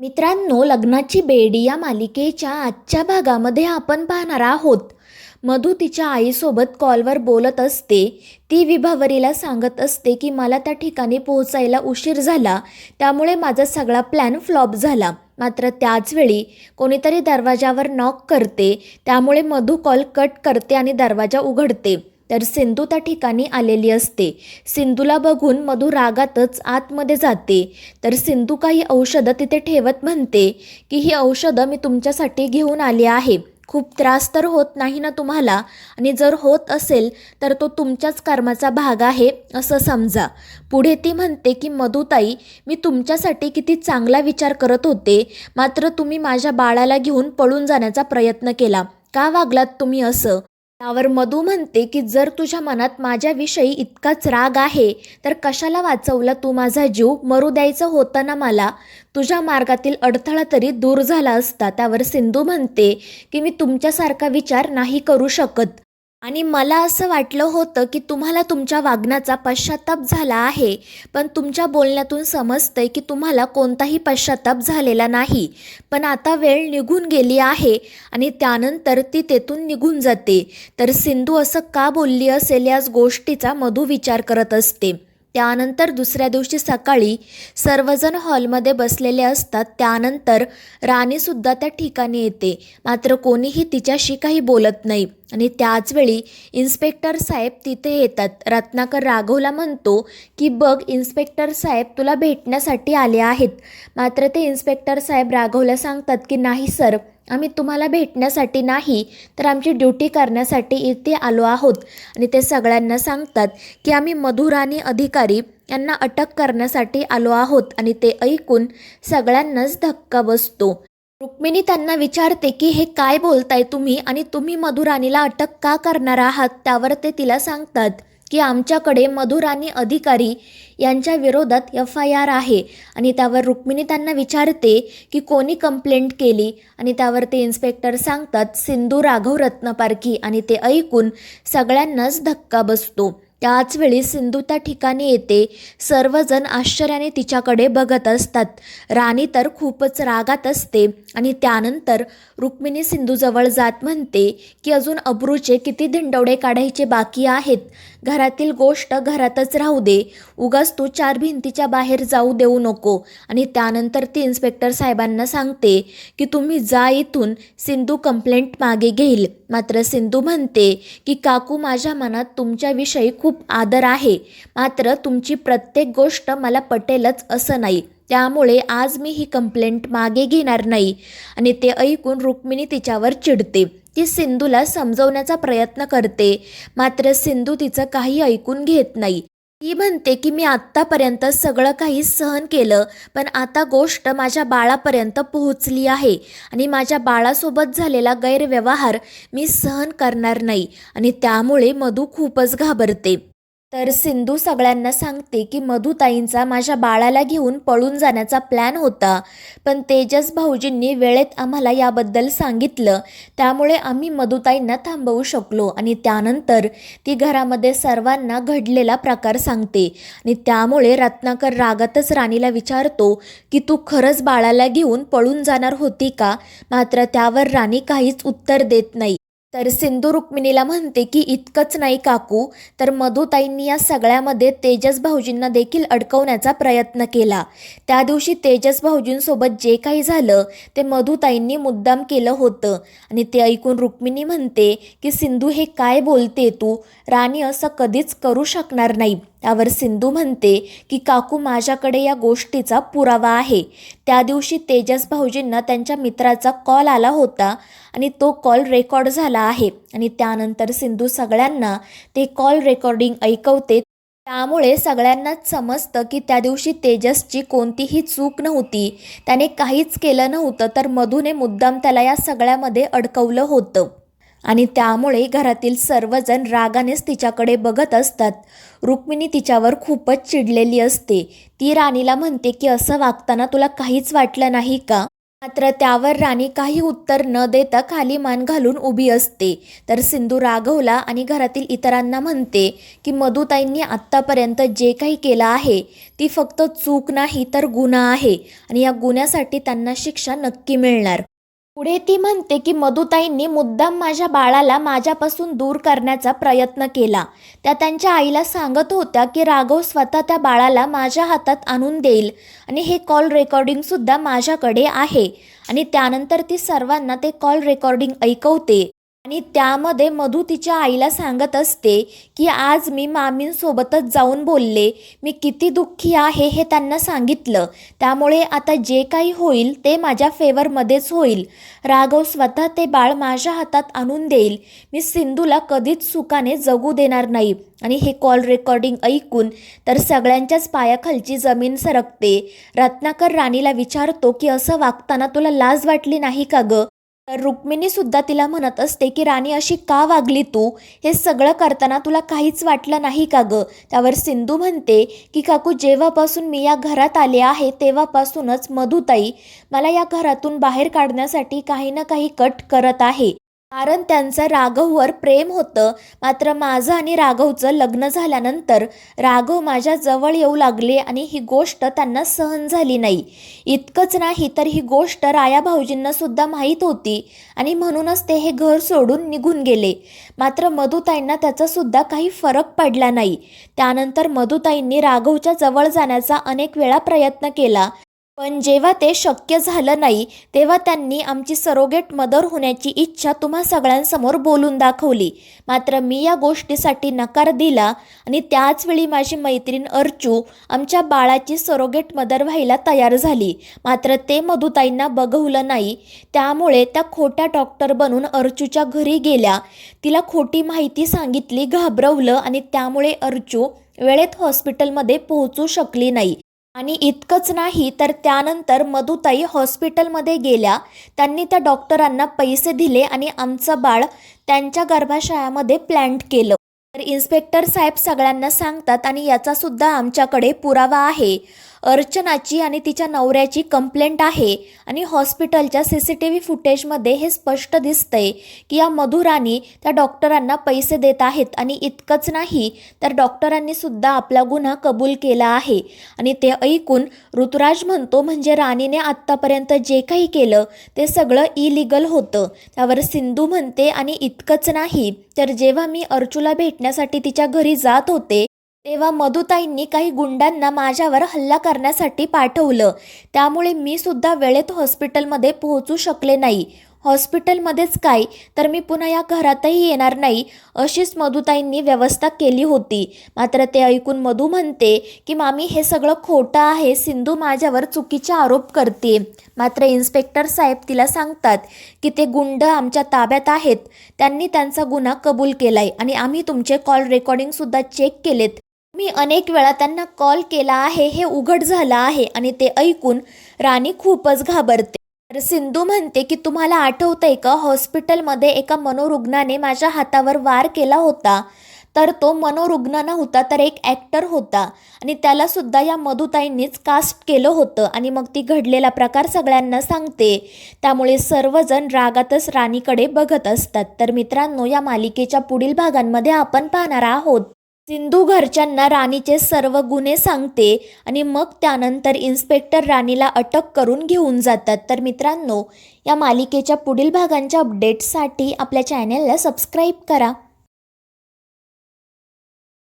मित्रांनो, लग्नाची बेडी या मालिकेच्या आजच्या भागामध्ये आपण पाहणार आहोत. मधू तिच्या आईसोबत कॉलवर बोलत असते. ती विभावरीला सांगत असते की मला त्या ठिकाणी पोहोचायला उशीर झाला, त्यामुळे माझा सगळा प्लॅन फ्लॉप झाला. मात्र त्याचवेळी कोणीतरी दरवाजावर नॉक करते, त्यामुळे मधू कॉल कट करते आणि दरवाजा उघडते. तर सिंधू त्या ठिकाणी आलेली असते. सिंधूला बघून मधू रागातच आतमध्ये जाते. तर सिंधू काही औषधं तिथे ठेवत म्हणते की ही औषधं मी तुमच्यासाठी घेऊन आली आहे. खूप त्रास तर होत नाही ना तुम्हाला, आणि जर होत असेल तर तो तुमच्याच कर्माचा भाग आहे असं समजा. पुढे ती म्हणते की मधुताई, मी तुमच्यासाठी किती चांगला विचार करत होते, मात्र तुम्ही माझ्या बाळाला घेऊन पळून जाण्याचा प्रयत्न केला. का वागलात तुम्ही असं? त्यावर मधू म्हणते की जर तुझ्या मनात माझ्याविषयी इतकाच राग आहे तर कशाला वाचवला तू माझा जीव? मरू द्यायचं होतं ना मला. तुझ्या मार्गातील अडथळा तरी दूर झाला असता. त्यावर सिंधू म्हणते की मी तुमच्यासारखा विचार नाही करू शकत, आणि मला असं वाटलं होतं की तुम्हाला तुमच्या वागण्याचा पश्चाताप झाला आहे, पण तुमच्या बोलण्यातून समजतंय की तुम्हाला कोणताही पश्चाताप झालेला नाही. पण आता वेळ निघून गेली आहे आणि त्यानंतर ती तेथून निघून जाते. तर सिंधू असं का बोलली असेल याच गोष्टीचा मधू विचार करत असते. त्यानंतर दुसऱ्या दिवशी सकाळी सर्वजण हॉलमध्ये बसलेले असतात. त्यानंतर राणीसुद्धा त्या ठिकाणी येते, मात्र कोणीही तिच्याशी काही बोलत नाही. आणि त्याचवेळी इन्स्पेक्टर साहेब तिथे येतात. रत्नाकर राघवला म्हणतो की बघ इन्स्पेक्टर साहेब तुला भेटण्यासाठी आले आहेत. मात्र ते इन्स्पेक्टर साहेब राघवला सांगतात की नाही सर, आम्ही तुम्हाला भेटण्यासाठी नाही तर आमची ड्युटी करण्यासाठी इथे आलो आहोत. आणि ते सगळ्यांना सांगतात की आम्ही मधुराणी अधिकारी यांना अटक करण्यासाठी आलो आहोत. आणि ते ऐकून सगळ्यांनाच धक्का बसतो. रुक्मिणी त्यांना विचारते की हे काय बोलताय तुम्ही, आणि तुम्ही मधुराणीला अटक का करणार आहात? त्यावर ते तिला सांगतात की आमच्याकडे मधुराणी अधिकारी यांच्या विरोधात FIR आहे. आणि त्यावर रुक्मिणी त्यांना विचारते की कोणी कंप्लेंट केली, आणि त्यावर ते इन्स्पेक्टर सांगतात सिंधू राघव रत्नपारखी. आणि ते ऐकून सगळ्यांनाच धक्का बसतो. त्याचवेळी सिंधू त्या ठिकाणी येते. सर्वजण आश्चर्याने तिच्याकडे बघत असतात. राणी तर खूपच रागात असते. आणि त्यानंतर रुक्मिणी सिंधूजवळ जात म्हणते की अजून अब्रूचे किती धिंडवडे काढायचे बाकी आहेत. घरातील गोष्ट घरातच राहू दे, उगाच तू चार भिंतीच्या बाहेर जाऊ देऊ नको. आणि त्यानंतर ती इन्स्पेक्टर साहेबांना सांगते की तुम्ही जा इथून, सिंधू कंप्लेंट मागे घेईल. मात्र सिंधू म्हणते की काकू, माझ्या मनात तुमच्याविषयी खूप आदर आहे, मात्र तुमची प्रत्येक गोष्ट मला पटेलच असं नाही. त्यामुळे आज मी ही कंप्लेंट मागे घेणार नाही. आणि ते ऐकून रुक्मिणी तिच्यावर चिडते. ती सिंधूला समजवण्याचा प्रयत्न करते, मात्र सिंधू तिचं काही ऐकून घेत नाही. ती म्हणते की मी आत्तापर्यंत सगळं काही सहन केलं, पण आता गोष्ट माझ्या बाळापर्यंत पोहोचली आहे आणि माझ्या बाळासोबत झालेला गैरव्यवहार मी सहन करणार नाही. आणि त्यामुळे मधू खूपच घाबरते. तर सिंधू सगळ्यांना सांगते की मधुताईंचा माझ्या बाळाला घेऊन पळून जाण्याचा प्लॅन होता, पण तेजस भाऊजींनी वेळेत आम्हाला याबद्दल सांगितलं, त्यामुळे आम्ही मधुताईंना थांबवू शकलो. आणि त्यानंतर ती घरामध्ये सर्वांना घडलेला प्रकार सांगते. आणि त्यामुळे रत्नाकर रागातच राणीला विचारतो की तू खरंच बाळाला घेऊन पळून जाणार होती का? मात्र त्यावर राणी काहीच उत्तर देत नाही. तर सिंधू रुक्मिणीला म्हणते की इतकंच नाही काकू, तर मधुताईंनी या सगळ्यामध्ये तेजस भाऊजींना देखील अडकवण्याचा प्रयत्न केला. त्या दिवशी तेजस भाऊजींसोबत जे काही झालं ते मधुताईंनी मुद्दाम केलं होतं. आणि ते ऐकून रुक्मिणी म्हणते की सिंधू, हे काय बोलते तू? राणी असं कधीच करू शकणार नाही. त्यावर सिंधू म्हणते की काकू, माझ्याकडे या गोष्टीचा पुरावा आहे. त्या दिवशी तेजस भाऊजींना त्यांच्या मित्राचा कॉल आला होता आणि तो कॉल रेकॉर्ड झाला आहे. आणि त्यानंतर सिंधू सगळ्यांना ते कॉल रेकॉर्डिंग ऐकवते. त्यामुळे सगळ्यांनाच समजतं की त्या दिवशी तेजसची कोणतीही चूक नव्हती, त्याने काहीच केलं नव्हतं, तर मधूने मुद्दाम त्याला या सगळ्यामध्ये अडकवलं होतं. आणि त्यामुळे घरातील सर्वजण रागानेच तिच्याकडे बघत असतात. रुक्मिणी तिच्यावर खूपच चिडलेली असते. ती राणीला म्हणते की असं वागताना तुला काहीच वाटलं नाही का? मात्र त्यावर राणी काही उत्तर न देता खाली मान घालून उभी असते. तर सिंधू राघवला आणि घरातील इतरांना म्हणते की मधुताईंनी आत्तापर्यंत जे काही केलं आहे ती फक्त चूक नाही तर गुन्हा आहे आणि या गुन्ह्यासाठी त्यांना शिक्षा नक्की मिळणार. पुढे ती म्हणते की मधुताईंनी मुद्दाम माझ्या बाळाला माझ्यापासून दूर करण्याचा प्रयत्न केला. त्या त्यांच्या आईला सांगत होत्या की राघव स्वतः त्या बाळाला माझ्या हातात आणून देईल आणि हे कॉल रेकॉर्डिंगसुद्धा माझ्याकडे आहे. आणि त्यानंतर ती सर्वांना ते कॉल रेकॉर्डिंग ऐकवते आणि त्यामध्ये मधू तिच्या आईला सांगत असते की आज मी मामींसोबतच जाऊन बोलले, मी किती दुःखी आहे हे त्यांना सांगितलं, त्यामुळे आता जे काही होईल ते माझ्या फेवरमध्येच होईल. राघव स्वतः ते बाळ माझ्या हातात आणून देईल, मी सिंधूला कधीच सुखाने जगू देणार नाही. आणि हे कॉल रेकॉर्डिंग ऐकून तर सगळ्यांच्याच पायाखालची जमीन सरकते. रत्नाकर राणीला विचारतो की असं वागताना तुला लाज वाटली नाही का गं? तर रुक्मिणीसुद्धा तिला म्हणत असते की राणी अशी का वागली तू? हे सगळं करताना तुला काहीच वाटलं नाही का गं? त्यावर सिंधू म्हणते की काकू, जेव्हापासून मी या घरात आले आहे तेव्हापासूनच मधुताई मला या घरातून बाहेर काढण्यासाठी काही ना काही कट करत आहे. कारण त्यांचं राघववर प्रेम होतं. मात्र माझं आणि राघवचं लग्न झाल्यानंतर राघव माझ्या जवळ येऊ लागले आणि ही गोष्ट त्यांना सहन झाली नाही. इतकंच नाही तर ही गोष्ट राया भाऊजींना सुद्धा माहीत होती आणि म्हणूनच ते हे घर सोडून निघून गेले. मात्र मधुताईंना त्याचासुद्धा काही फरक पडला नाही. त्यानंतर मधुताईंनी राघवच्या जवळ जाण्याचा अनेक वेळा प्रयत्न केला, पण जेव्हा ते शक्य झालं नाही तेव्हा त्यांनी आमची सरोगेट मदर होण्याची इच्छा तुम्हा सगळ्यांसमोर बोलून दाखवली. मात्र मी या गोष्टीसाठी नकार दिला आणि त्याचवेळी माझी मैत्रीण अर्चू आमच्या बाळाची सरोगेट मदर व्हायला तयार झाली. मात्र ते मधुताईंना बघवलं नाही. त्यामुळे त्या खोट्या डॉक्टर बनून अर्चूच्या घरी गेल्या, तिला खोटी माहिती सांगितली, घाबरवलं आणि त्यामुळे अर्चू वेळेत हॉस्पिटलमध्ये पोहोचू शकली नाही. आणि इतकंच नाही तर त्यानंतर मधुताई हॉस्पिटलमध्ये गेल्या, त्यांनी त्या डॉक्टरांना पैसे दिले आणि आमचं बाळ त्यांच्या गर्भाशयामध्ये प्लॅन्ट केलं. तर इन्स्पेक्टर साहेब सगळ्यांना सांगतात आणि याचासुद्धा आमच्याकडे पुरावा आहे. अर्चनाची आणि तिच्या नवऱ्याची कंप्लेंट आहे आणि हॉस्पिटलच्या CCTV फुटेजमध्ये हे स्पष्ट दिसतंय की या मधुराणी त्या डॉक्टरांना पैसे देत आहेत. आणि इतकंच नाही तर डॉक्टरांनी सुद्धा आपला गुन्हा कबूल केला आहे. आणि ते ऐकून ऋतुराज म्हणतो, म्हणजे राणीने आत्तापर्यंत जे काही केलं ते सगळं इलिगल होतं. त्यावर सिंधू म्हणते, आणि इतकंच नाही तर जेव्हा मी अर्चूला भेटण्यासाठी तिच्या घरी जात होते तेव्हा मधुताईंनी काही गुंडांना माझ्यावर हल्ला करण्यासाठी पाठवलं, त्यामुळे मी सुद्धा वेळेत हॉस्पिटलमध्ये पोहोचू शकले नाही. हॉस्पिटलमध्येच काय तर मी पुन्हा या घरातही येणार नाही अशीच मधुताईंनी व्यवस्था केली होती. मात्र ते ऐकून मधू म्हणते की मामी, हे सगळं खोटं आहे, सिंधू माझ्यावर चुकीचे आरोप करते. मात्र इन्स्पेक्टर साहेब तिला सांगतात की ते गुंड आमच्या ताब्यात आहेत, त्यांनी त्यांचा गुन्हा कबूल केलाय आणि आम्ही तुमचे कॉल रेकॉर्डिंगसुद्धा चेक केलेत, मी अनेक वेळा त्यांना कॉल केला आहे, हे उघड झालं आहे. आणि ते ऐकून राणी खूपच घाबरते. तर सिंधू म्हणते की तुम्हाला आठवतंय का, हॉस्पिटलमध्ये एका मनोरुग्णाने माझ्या हातावर वार केला होता, तर तो मनोरुग्ण नव्हता तर एक ॲक्टर होता आणि त्यालासुद्धा या मधुताईंनीच कास्ट केलं होतं. आणि मग ती घडलेला प्रकार सगळ्यांना सांगते. त्यामुळे सर्वजण रागातच राणीकडे बघत असतात. तर मित्रांनो, या मालिकेच्या पुढील भागांमध्ये आपण पाहणार आहोत सिंधू घरच्यांना राणीचे सर्व गुन्हे सांगते आणि मग त्यानंतर इन्स्पेक्टर राणीला अटक करून घेऊन जातात. तर मित्रांनो, या मालिकेच्या पुढील भागांच्या अपडेट्ससाठी आपल्या चॅनेलला सबस्क्राईब करा.